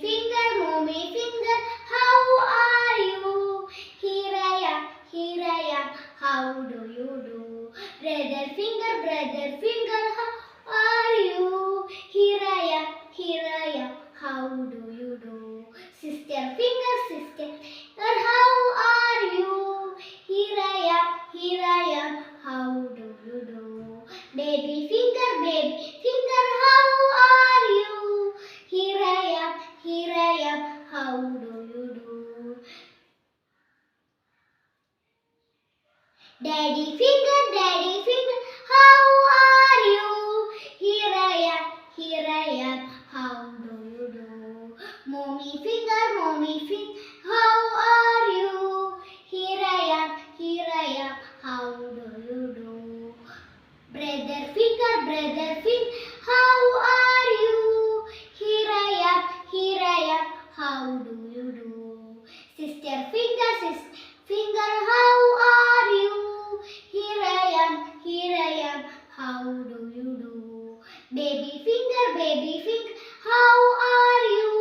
mommy finger, how are you? Here I am, how do you do? Brother finger, how are you? Here I am, how do you do? Sister finger, how are you? Here I am, how do you do? Baby finger, how are you? Here I am, how do you do? Daddy finger, how are you? Here I am, how do you do? Mommy finger, how are you? Here I am, how do you do? Brother finger, how are you? Here I am, how do you do? Sister finger, how are you? Here I am, how do you do? Baby finger, how are you?